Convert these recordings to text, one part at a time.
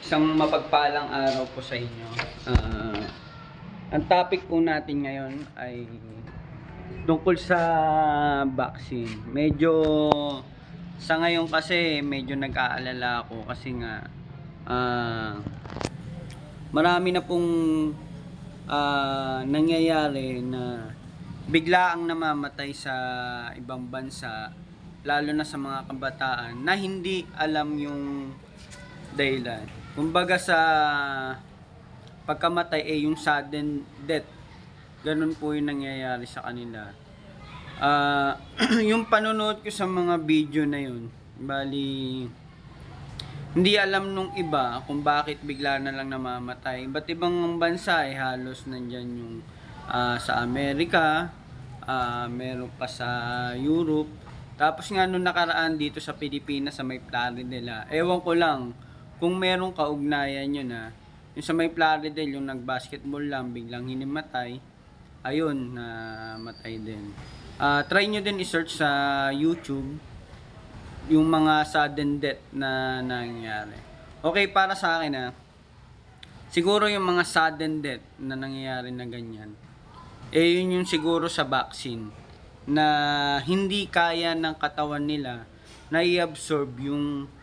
Isang mapagpalang araw po sa inyo. Ang topic po natin ngayon ay tungkol sa vaccine. Medyo sa ngayon kasi medyo nag-aalala ako kasi nga marami na pong nangyayari na biglaang namamatay sa ibang bansa, lalo na sa mga kabataan na hindi alam yung dahilan. Kumbaga sa pagkamatay yung sudden death. Ganun po yung nangyayari sa kanila. Yung panonood ko sa mga video na yun, bali hindi alam nung iba kung bakit bigla na lang namamatay. Iba't ibang bansa halos nandyan yung sa Amerika, meron pa sa Europe. Tapos nga nung nakaraan dito sa Pilipinas sa may Plaridel, ewan ko lang kung merong kaugnayan yun yung sa may Plaridel, yung nag-basketball lang, biglang hinimatay, ayun, namatay din. Try nyo din i-search sa YouTube yung mga sudden death na nangyayari. Okay, para sa akin siguro yung mga sudden death na nangyayari na ganyan, yun yung siguro sa vaccine na hindi kaya ng katawan nila na i-absorb yung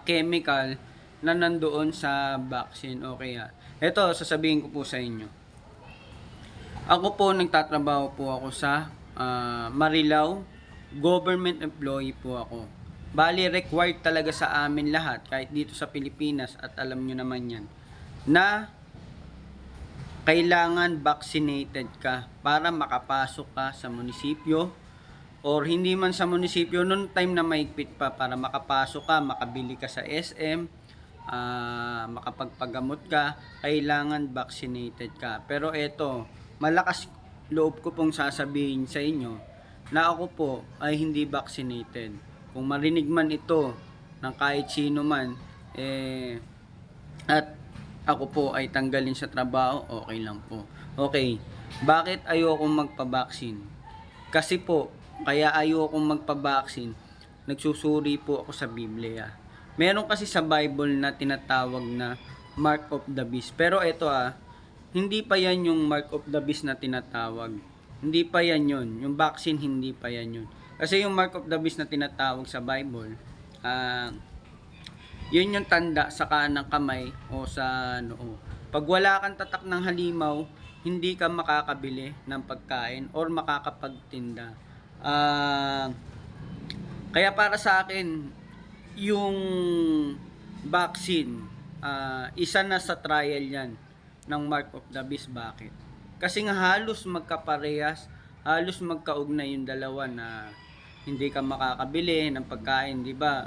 chemical na nandoon sa vaccine. Okay Ito, sasabihin ko po sa inyo. Ako po, nagtatrabaho po ako sa Marilao. Government employee po ako. Bali, required talaga sa amin lahat, kahit dito sa Pilipinas, at alam nyo naman yan, na kailangan vaccinated ka para makapasok ka sa munisipyo, or hindi man sa munisipyo, noong time na mahigpit pa, para makapasok ka, makabili ka sa SM, makapagpagamot ka, kailangan vaccinated ka. Pero eto, malakas loob ko pong sasabihin sa inyo na ako po ay hindi vaccinated. Kung marinig man ito ng kahit sino man, at ako po ay tanggalin sa trabaho, okay lang po. Okay, bakit ayoko magpa-vaccine? Kasi po, kaya ayoko magpa-vaccine, nagsusuri po ako sa Biblia. Meron kasi sa Bible na tinatawag na Mark of the Beast. Pero ito hindi pa yan yung Mark of the Beast na tinatawag. Hindi pa yan yun. Yung vaccine, hindi pa yan yun. Kasi yung Mark of the Beast na tinatawag sa Bible, yun yung tanda sa kanang kamay o sa noo. Pag wala kang tatak ng halimaw, hindi ka makakabili ng pagkain or makakapagtinda. Kaya para sa akin, yung vaccine, isa na sa trial yan ng Mark of the Beast. Bakit? Kasi nga halos magkaparehas, halos magkaugnay yung dalawa na hindi ka makakabili ng pagkain, di ba?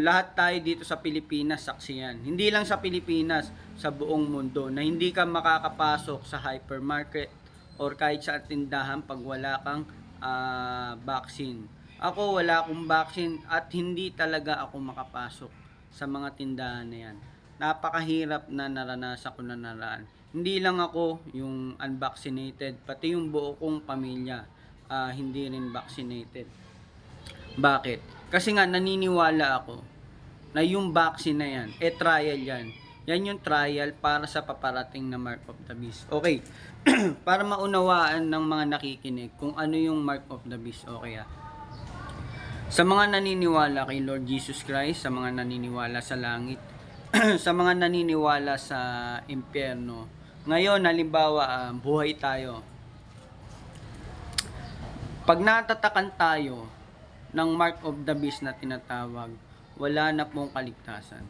Lahat tayo dito sa Pilipinas saksi yan. Hindi lang sa Pilipinas, sa buong mundo, na hindi ka makakapasok sa hypermarket or kahit sa tindahan pag wala kang vaccine. Ako wala akong vaccine at hindi talaga ako makapasok sa mga tindahan na yan. Napakahirap na naranasan ko na naraan. Hindi lang ako yung unvaccinated, pati yung buo kong pamilya hindi rin vaccinated. Bakit? Kasi nga naniniwala ako na yung vaccine na yan, trial yan. Yan yung trial para sa paparating na Mark of the Beast. Okay, para maunawaan ng mga nakikinig kung ano yung Mark of the Beast. Okay Sa mga naniniwala kay Lord Jesus Christ, sa mga naniniwala sa langit, sa mga naniniwala sa impyerno, ngayon, halimbawa, buhay tayo. Pag natatakan tayo ng Mark of the Beast na tinatawag, wala na pong kaligtasan.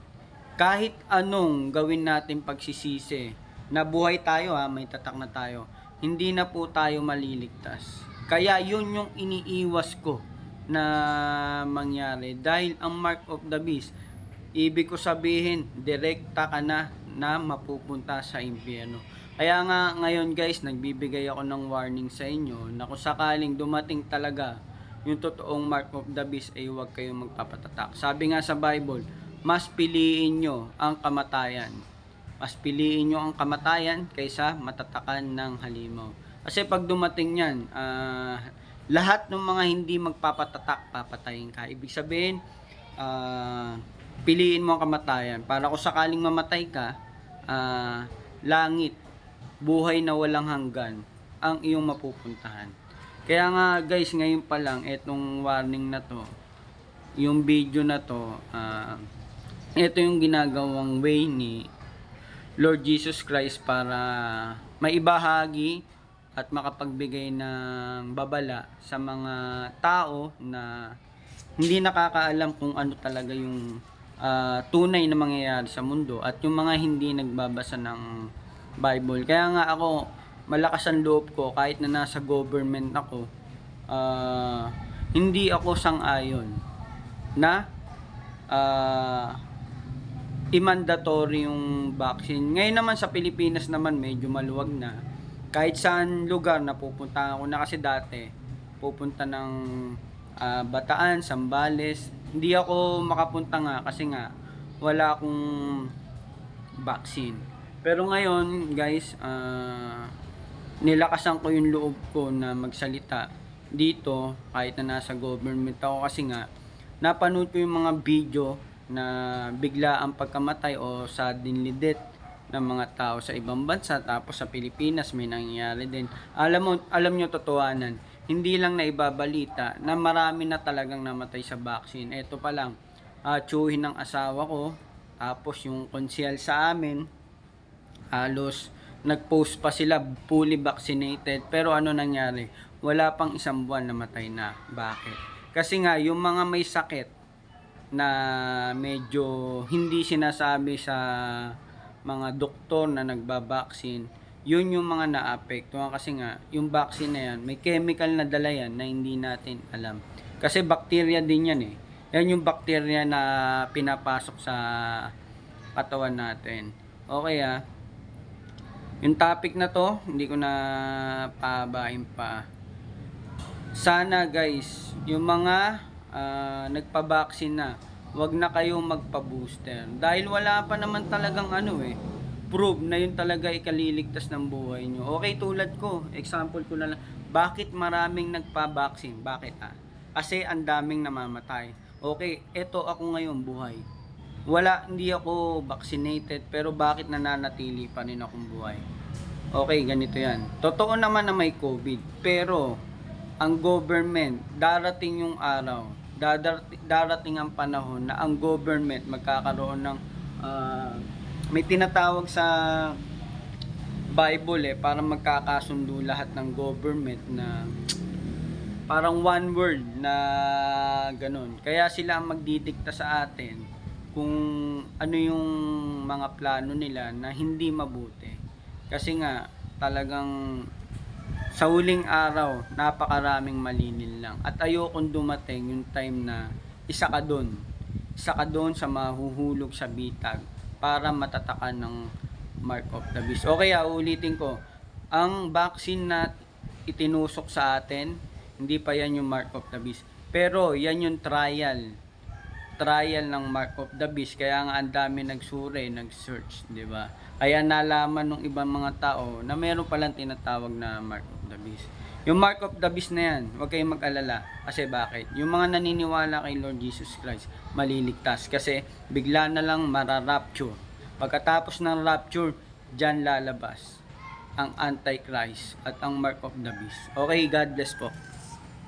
Kahit anong gawin natin pagsisisi, na buhay tayo may tatak na tayo, hindi na po tayo maliligtas. Kaya yun yung iniiwas ko na mangyari. Dahil ang Mark of the Beast, ibig ko sabihin, direkta ka na mapupunta sa impyerno. Kaya nga ngayon guys, nagbibigay ako ng warning sa inyo na kung sakaling dumating talaga yung totoong Mark of the Beast, ay huwag kayong magpapatatak. Sabi nga sa Bible, mas piliin nyo ang kamatayan. Mas piliin nyo ang kamatayan kaysa matatakan ng halimaw. Kasi pag dumating yan, lahat ng mga hindi magpapatatak, papatayin ka. Ibig sabihin, piliin mo ang kamatayan para kung sakaling mamatay ka, langit, buhay na walang hanggan ang iyong mapupuntahan. Kaya nga guys, ngayon pa lang etong warning na to, yung video na to, ito yung ginagawang way ni Lord Jesus Christ para maibahagi at makapagbigay ng babala sa mga tao na hindi nakakaalam kung ano talaga yung tunay na mangyayari sa mundo at yung mga hindi nagbabasa ng Bible. Kaya nga ako, malakas ang loob ko kahit na nasa government ako, hindi ako sang-ayon na i-mandatory yung vaccine. Ngayon naman sa Pilipinas naman medyo maluwag na. Kahit saan lugar na pupunta ako na, kasi dati pupunta ng Bataan, Sambales. Hindi ako makapunta nga kasi nga wala akong vaccine. Pero ngayon guys, nilakasan ko yung loob ko na magsalita dito kahit na nasa government ako, kasi nga napanood ko yung mga video na bigla ang pagkamatay o suddenly death ng mga tao sa ibang bansa, tapos sa Pilipinas may nangyayari din. Alam nyo totohanan, hindi lang naibabalita na marami na talagang namatay sa vaccine. Ito pa lang, tsuhin ng asawa ko, tapos yung konsyel sa amin, halos nag-post pa sila fully vaccinated, pero ano nangyari? Wala pang isang buwan namatay na. Bakit? Kasi nga yung mga may sakit na medyo hindi sinasabi sa mga doktor na nagbabaksin, yun yung mga naapektuhan, kasi nga yung vaccine na yan may chemical na dala yan na hindi natin alam, kasi bacteria din yan yan yung bacteria na pinapasok sa katawan natin. Okay yung topic na to hindi ko na pabahin pa. Sana guys, yung mga nagpa-vaccine na, wag na kayong magpa-booster dahil wala pa naman talagang prove na yun talaga ikaliligtas ng buhay nyo. Okay, tulad ko, example ko na lang, bakit maraming nagpa-vaccine? Bakit kasi ang daming namamatay. Okay, eto ako ngayon buhay, hindi ako vaccinated, pero bakit nananatili pa rin akong buhay? Okay, ganito yan. Totoo naman na may COVID, pero ang government, darating yung araw, darating ang panahon na ang government magkakaroon ng may tinatawag sa Bible para magkakasundo lahat ng government na parang one word na ganun. Kaya sila ang magdidikta sa atin kung ano yung mga plano nila na hindi mabuti. Kasi nga talagang sa huling araw, napakaraming malinil lang. At ayokong dumating yung time na isa ka doon sa mahuhulog sa bitag para matatakan ng mark of the beast. Okay, ulitin ko. Ang vaccine na itinusok sa atin, hindi pa yan yung mark of the beast. Pero yan yung trial ng mark of the beast. Kaya nga ang dami nagsuri, nag-search, di ba? Kaya nalaman ng ibang mga tao na meron palang tinatawag na mark of the beast. Yung mark of the beast na yan, huwag kayong mag-alala. Kasi bakit? Yung mga naniniwala kay Lord Jesus Christ, maliligtas. Kasi bigla na lang mararapture. Pagkatapos ng rapture, dyan lalabas ang Antichrist at ang mark of the beast. Okay, God bless po.